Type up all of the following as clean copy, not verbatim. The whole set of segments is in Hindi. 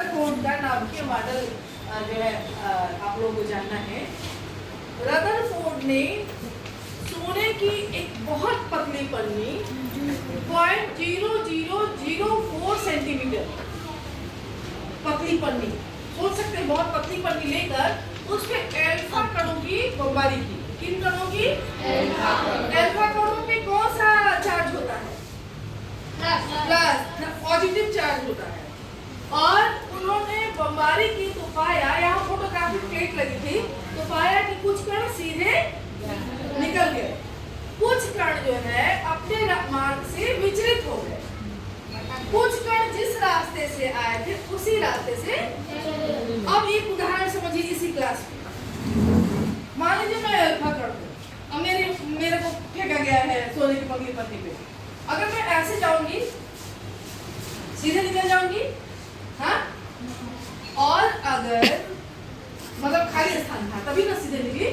रदरफोर्ड का नाभिकीय मॉडल जो है आप लोगों को जानना है। रदरफोर्ड ने सोने की एक बहुत पतली पन्नी 0.0004 सेंटीमीटर पतली पन्नी, सोच सकते हैं बहुत पतली पन्नी लेकर उस पे अल्फा कणों की बमबारी की। किन कणों की? अल्फा कणों पे कौन सा चार्ज होता है? प्लस, पॉजिटिव चार्ज होता है। और उन्होंने बमबारी की तो पाया, यहाँ फोटोग्राफिक प्लेट लगी थी, तो पाया कि कुछ कण सीधे निकल गए, कुछ कण जो है अपने मार्ग से विचलित हो गए, कुछ कण जिस रास्ते से आए थे उसी रास्ते से। अब एक उदाहरण समझिए इसी क्लास में। मान लीजिए मैं अल्फा कण हूं, अब मेरे को फेंका गया है सोने की पतली पन्नी पे। अगर मैं ऐसे जाऊंगी, सीधे निकल जाऊंगी, हाँ? और अगर मतलब खाली स्थान था तभी ना सीधे निकली।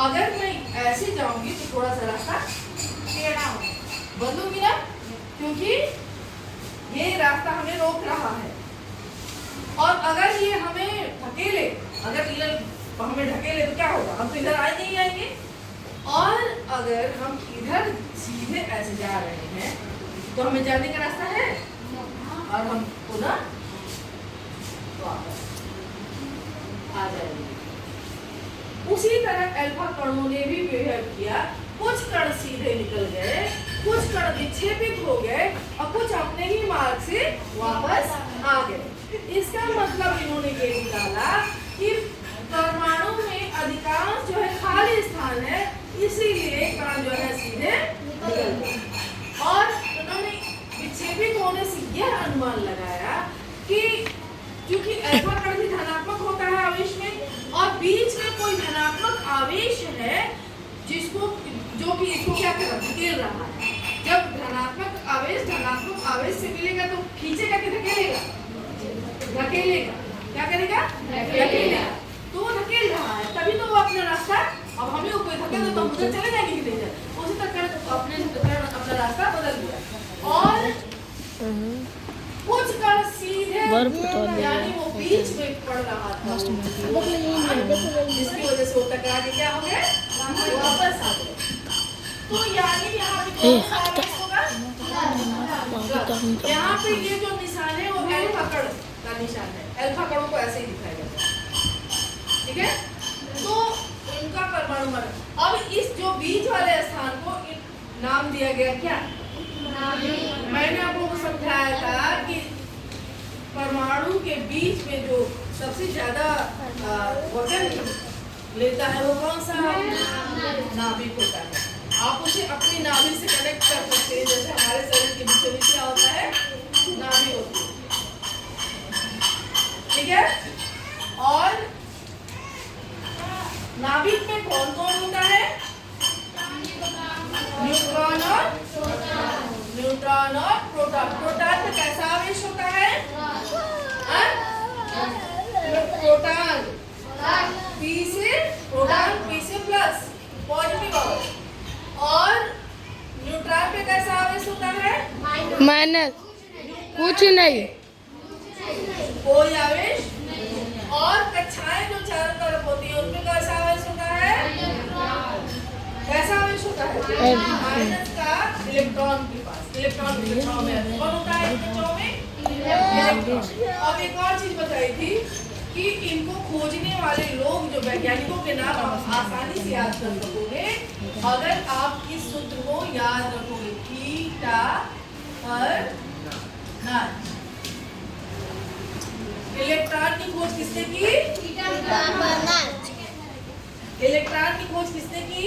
अगर मैं ऐसे जाऊंगी तो थोड़ा सा रास्ता टेढ़ा हो बदलूंगी ना, क्योंकि ये रास्ता हमें रोक रहा है। और अगर ये हमें ढकेले, अगर इधर हमें ढकेले तो क्या होगा? हम तो इधर आएंगे ही आएंगे। और अगर हम इधर सीधे ऐसे जा रहे हैं तो हमें जाने का रास्ता है और हम पुनः वापस आ जाएंगे। उसी तरह अल्फा कणों ने भी बिहेव किया। कुछ कण सीधे निकल गए, कुछ कण विक्षेपित हो गए और कुछ अपने ही मार्ग से वापस आ गए। इसका मतलब इन्होंने ये निकाला कि परमाणु में अधिकांश जो है खाली स्थान है, इसीलिए कण जो है सीधे निकल गए। और उन्होंने विक्षेपित होने से यह अनुमान लगाया कि क्योंकि अल्फा कण भी धनात्मक होता है आवेश में, और बीच में कोई धनात्मक आवेश है जिसको जो कि इसको क्या कर धकेल रहा है। जब धनात्मक आवेश से मिलेगा तो खींचेगा कि धकेलेगा? धकेलेगा। क्या करेगा? धकेलेगा। तो वो धकेल रहा है, तभी तो वो अपना रास्ता, अब हमें कोई धकेल दे तो हम उधर चले जाएंगे कि नहीं जाए, उसी तरह अपना रास्ता बदल दिया। और कुछ कण सीधे यानी वो बीच में पड़ रहा था, जिसकी वजह से वो टकरा के क्या हो गया? वापस आ गए। तो यानी यहाँ पे कौन सा आवेश होगा? यहाँ पे ये जो निशान है वो अल्फा कण का निशान है। अल्फा कणों को ऐसे ही दिखाया जाता है, ठीक है? तो इनका परमाणु मॉडल। अब इस जो बीच वाले स्थान को नाम दिया गया क्या? मैंने आप लोगों को समझाया था कि परमाणु के बीच में जो सबसे ज्यादा वजन लेता है वो कौन सा? नाभिक होता है। आप उसे अपनी नाभि से कनेक्ट कर सकते हैं, जैसे हमारे शरीर के बीचों बीच क्या होता है? नाभि होती है, ठीक है? और नाभिक में कौन कौन होता है? न्यूट्रॉन और प्रोटॉन। प्रोटॉन में कैसा आवेश होता है? प्रोटॉन P से प्लस पॉजिटिव आवेश। और न्यूट्रॉन पे कैसा आवेश होता है? माइनस। कुछ नहीं, कोई आवेश। और कक्षाएं जो चारों तरफ होती है उनमें कैसा आवेश होता है? कैसा आवेश होता है? माइनस का इलेक्ट्रॉन के पास, इलेक्ट्रॉन की कक्षाओं में कौन होता है? कक्षाओं में इलेक्ट्रॉन। अब एक और चीज बताई थी कि इनको खोजने वाले लोग जो वैज्ञानिकों के नाम आप आसानी से याद कर सकोगे अगर आप इस सूत्र को याद रखोगे। थीटा पर नाच। इलेक्ट्रॉन की खोज किसने की? इलेक्ट्रॉन की खोज किसने की?